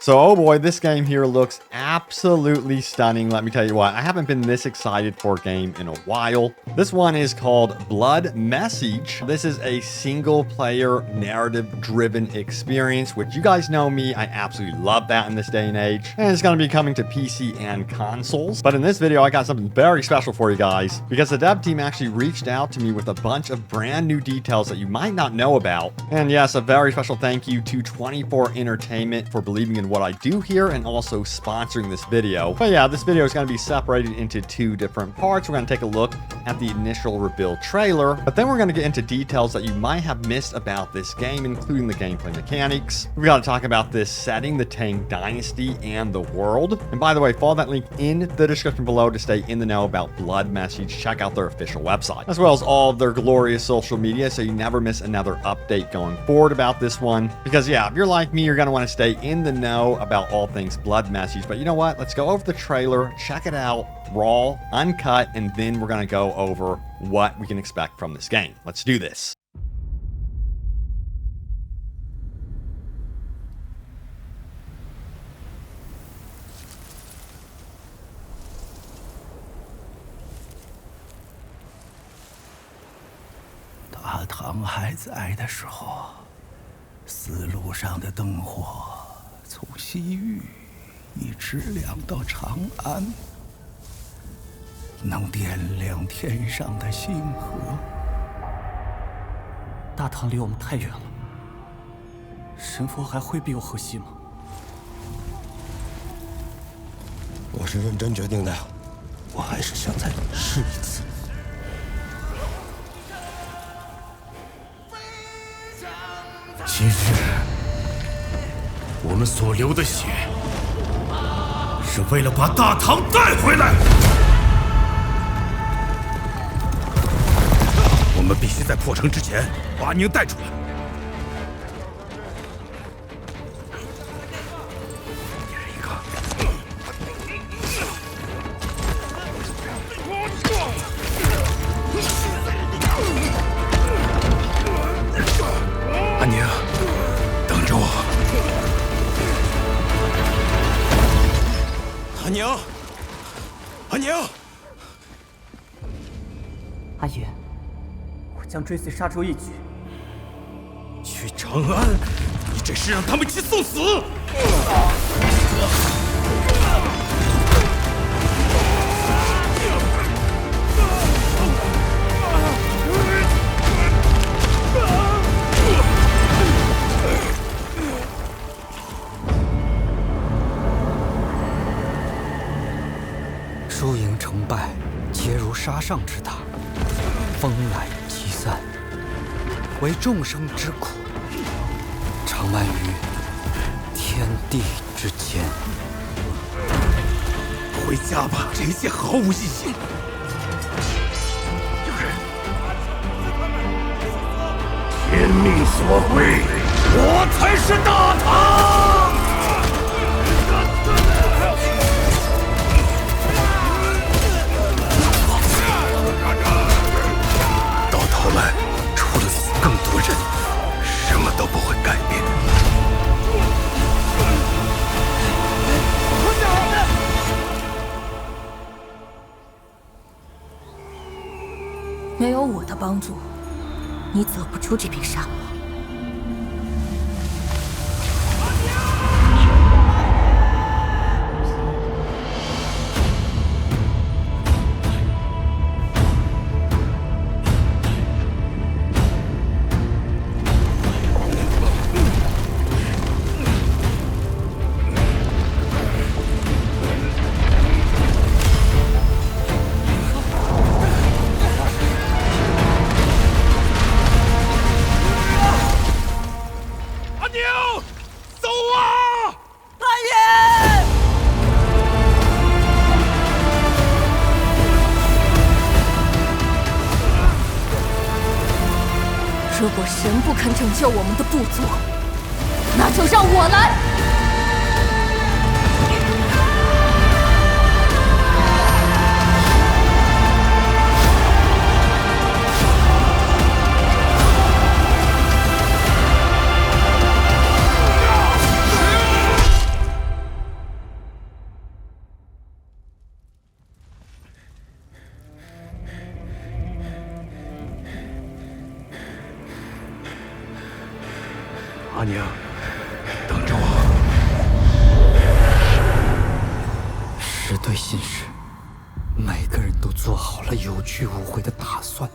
So, oh boy, this game here looks absolutely stunning. Let me tell you what, I haven't been this excited for a game in a while. This one is called Blood Message. This is a single player narrative driven experience, which you guys know me, I absolutely love that in this day and age. And it's going to be coming to PC and consoles. But in this video, I got something very special for you guys because the dev team actually reached out to me with a bunch of brand new details that you might not know about. And yes, a very special thank you to 24 Entertainment for believing in what I do here and also sponsoring this video. But yeah, this video is going to be separated into two different parts. We're going to take a look at the initial reveal trailer, but then we're going to get into details that you might have missed about this game, including the gameplay mechanics. We got to talk about this setting, the Tang Dynasty, and the world. And by the way, follow that link in the description below to stay in the know about Blood Message. Check out their official website, as well as all of their glorious social media, so you never miss another update going forward about this one. Because yeah, if you're like me, you're going to want to stay in the know about all things Blood Message. But you know what? Let's go over the trailer, check it out, raw, uncut, and then we're going to go over what we can expect from this game. Let's do this.大唐还在的时候，丝路上的灯火从西域一直亮到长安，能点亮天上的星河。大唐离我们太远了，神佛还会庇佑河西吗？我是认真决定的，我还是想再试一次。今日我们所流的血，是为了把大唐带回来。我们必须在破城之前把宁带出来。一人一个。安宁，等着我。安宁，安宁，阿爷，我将追随沙洲一举。去长安，你这是让他们去送死！输赢成败，皆如沙上之大，风来即散，为众生之苦，长漫于天地之间。回家吧，这一切毫无意义。有人，天命所归，我才是大唐。他们除了死更多人，什么都不会改变。没有我的帮助，你走不出这片沙漠。如果神不肯拯救我们的部族，那就让我来。最信是，每个人都做好了有去无回的打算。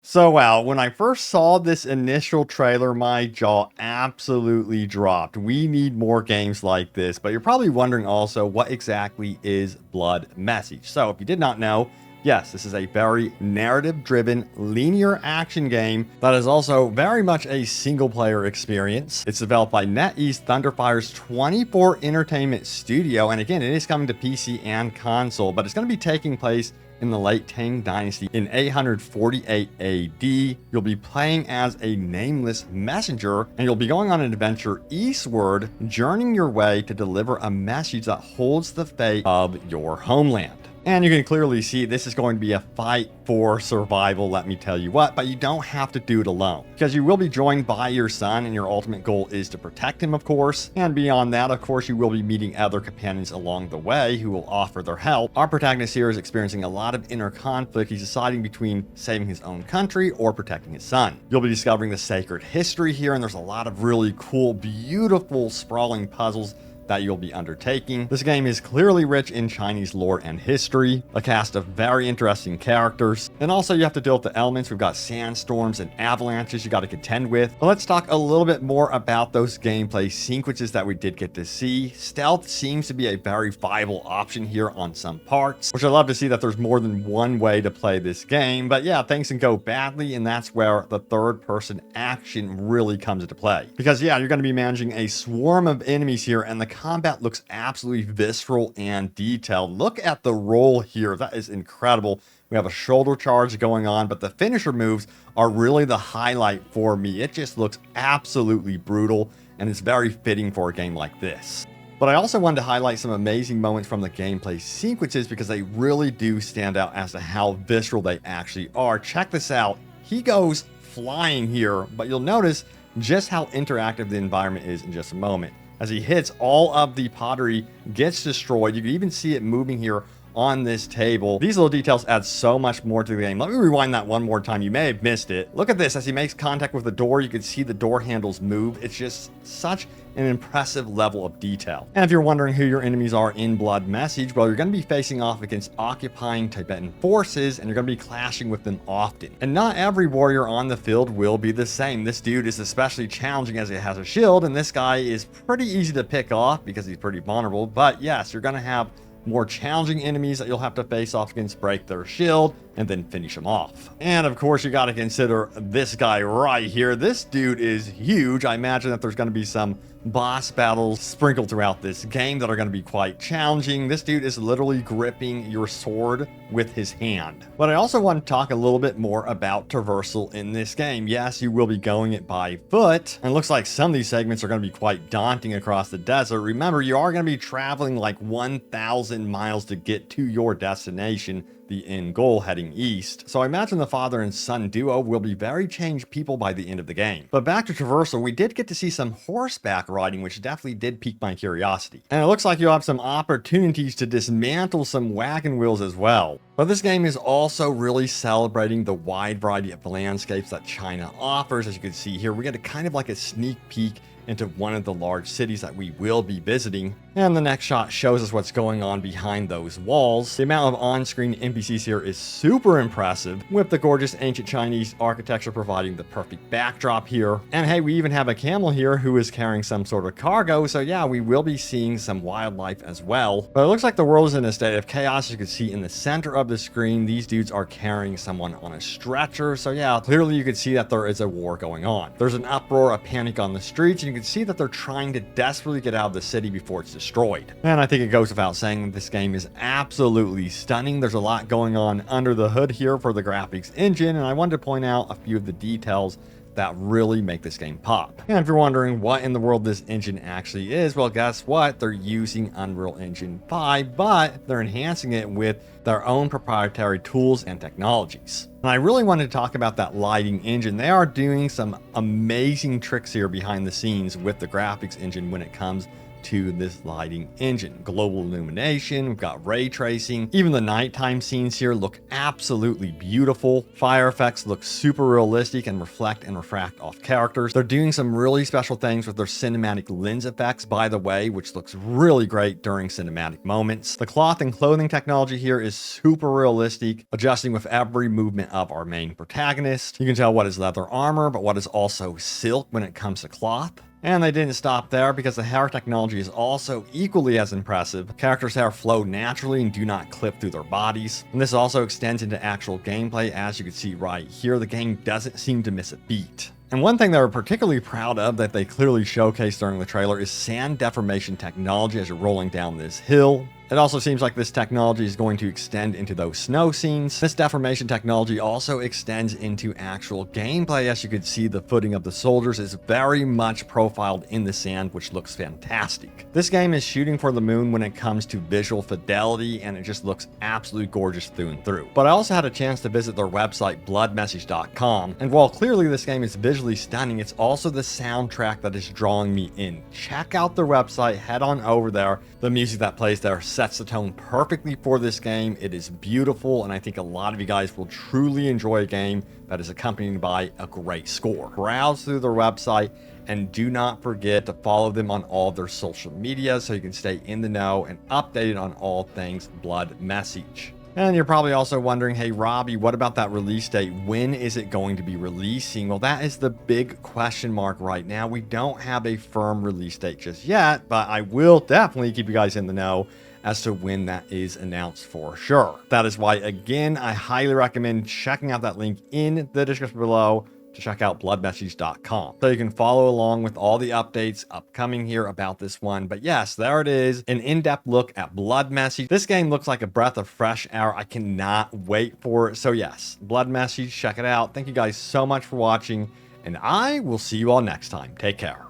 So wow, when I first saw this initial trailer, my jaw absolutely dropped. We need more games like this, but you're probably wondering also, what exactly is Blood Message? So if you did not know, yes, this is a very narrative-driven, linear action game that is also very much a single-player experience. It's developed by NetEase ThunderFire's 24 Entertainment Studio, and again, it is coming to PC and console, but it's going to be taking place in the late Tang Dynasty in 848 AD. You'll be playing as a nameless messenger, and you'll be going on an adventure eastward, journeying your way to deliver a message that holds the fate of your homeland. And you can clearly see this is going to be a fight for survival, let me tell you what, but you don't have to do it alone, because you will be joined by your son, and your ultimate goal is to protect him, of course. And beyond that, of course, you will be meeting other companions along the way who will offer their help. Our protagonist here is experiencing a lot of inner conflict. He's deciding between saving his own country or protecting his son. You'll be discovering the sacred history here, and there's a lot of really cool, beautiful, sprawling puzzles that you'll be undertaking. This game is clearly rich in Chinese lore and history, a cast of very interesting characters, and also you have to deal with the elements. We've got sandstorms and avalanches you got to contend with. But let's talk a little bit more about those gameplay sequences that we did get to see. Stealth seems to be a very viable option here on some parts, which I love to see that there's more than one way to play this game. But yeah, things can go badly, and that's where the third-person action really comes into play. Because yeah, you're going to be managing a swarm of enemies here, and the combat looks absolutely visceral and detailed. Look at the roll here. That is incredible. We have a shoulder charge going on, but the finisher moves are really the highlight for me. It just looks absolutely brutal, and it's very fitting for a game like this. But I also wanted to highlight some amazing moments from the gameplay sequences, because they really do stand out as to how visceral they actually are. Check this out. He goes flying here, but you'll notice just how interactive the environment is in just a moment. As he hits, all of the pottery gets destroyed. You can even see it moving here on this table. These little details add so much more to the game. Let me rewind that one more time. You may have missed it. Look at this. As he makes contact with the door, you can see the door handles move. It's just such an impressive level of detail. And if you're wondering who your enemies are in Blood Message, well, you're going to be facing off against occupying Tibetan forces, and you're going to be clashing with them often. And not every warrior on the field will be the same. This dude is especially challenging as he has a shield, and this guy is pretty easy to pick off because he's pretty vulnerable. But yes, you're going to have more challenging enemies that you'll have to face off against, break their shield, and then finish them off. And of course, you got to consider this guy right here. This dude is huge. I imagine that there's going to be some boss battles sprinkled throughout this game that are going to be quite challenging. This dude is literally gripping your sword with his hand. But I also want to talk a little bit more about traversal in this game. Yes, you will be going it by foot, and it looks like some of these segments are going to be quite daunting across the desert. Remember, you are going to be traveling like 1,000 miles to get to your destination, the end goal, heading east. So I imagine the father and son duo will be very changed people by the end of the game. But back to traversal, we did get to see some horseback riding, which definitely did pique my curiosity. And it looks like you'll have some opportunities to dismantle some wagon wheels as well. But this game is also really celebrating the wide variety of landscapes that China offers. As you can see here, we get a kind of like a sneak peek into one of the large cities that we will be visiting. And the next shot shows us what's going on behind those walls. The amount of on-screen NPCs here is super impressive, with the gorgeous ancient Chinese architecture providing the perfect backdrop here. And hey, we even have a camel here who is carrying some sort of cargo, so yeah, we will be seeing some wildlife as well. But it looks like the world is in a state of chaos. As you can see in the center of the screen, these dudes are carrying someone on a stretcher, so yeah, clearly you can see that there is a war going on. There's an uproar, a panic on the streets, and you can see that they're trying to desperately get out of the city before it's destroyed. destroyed. And I think it goes without saying that this game is absolutely stunning. There's a lot going on under the hood here for the graphics engine, and I wanted to point out a few of the details that really make this game pop. And if you're wondering what in the world this engine actually is, well, guess what? They're using Unreal Engine 5, but they're enhancing it with their own proprietary tools and technologies. And I really wanted to talk about that lighting engine. They are doing some amazing tricks here behind the scenes with the graphics engine when it comes to this lighting engine. Global illumination, we've got ray tracing. Even the nighttime scenes here look absolutely beautiful. Fire effects look super realistic and reflect and refract off characters. They're doing some really special things with their cinematic lens effects, by the way, which looks really great during cinematic moments. The cloth and clothing technology here is super realistic, adjusting with every movement of our main protagonist. You can tell what is leather armor, but what is also silk when it comes to cloth. And they didn't stop there, because the hair technology is also equally as impressive. Characters' hair flow naturally and do not clip through their bodies. And this also extends into actual gameplay. As you can see right here, the game doesn't seem to miss a beat. And one thing they were particularly proud of that they clearly showcased during the trailer is sand deformation technology as you're rolling down this hill. It also seems like this technology is going to extend into those snow scenes. This deformation technology also extends into actual gameplay. As you can see, the footing of the soldiers is very much profiled in the sand, which looks fantastic. This game is shooting for the moon when it comes to visual fidelity, and it just looks absolutely gorgeous through and through. But I also had a chance to visit their website, bloodmessage.com, and while clearly this game is visually stunning, it's also the soundtrack that is drawing me in. Check out their website, head on over there. The music that plays there sets the tone perfectly for this game. It is beautiful, and I think a lot of you guys will truly enjoy a game that is accompanied by a great score. Browse through their website, and do not forget to follow them on all their social media so you can stay in the know and updated on all things Blood Message. And you're probably also wondering, hey, Robbie, what about that release date? When is it going to be releasing? Well, that is the big question mark right now. We don't have a firm release date just yet, but I will definitely keep you guys in the know as to when that is announced for sure. That is why, again, I highly recommend checking out that link in the description below to check out bloodmessage.com. So you can follow along with all the updates upcoming here about this one. But yes, there it is, an in-depth look at Blood Message. This game looks like a breath of fresh air. I cannot wait for it. So yes, Blood Message, check it out. Thank you guys so much for watching, and I will see you all next time. Take care.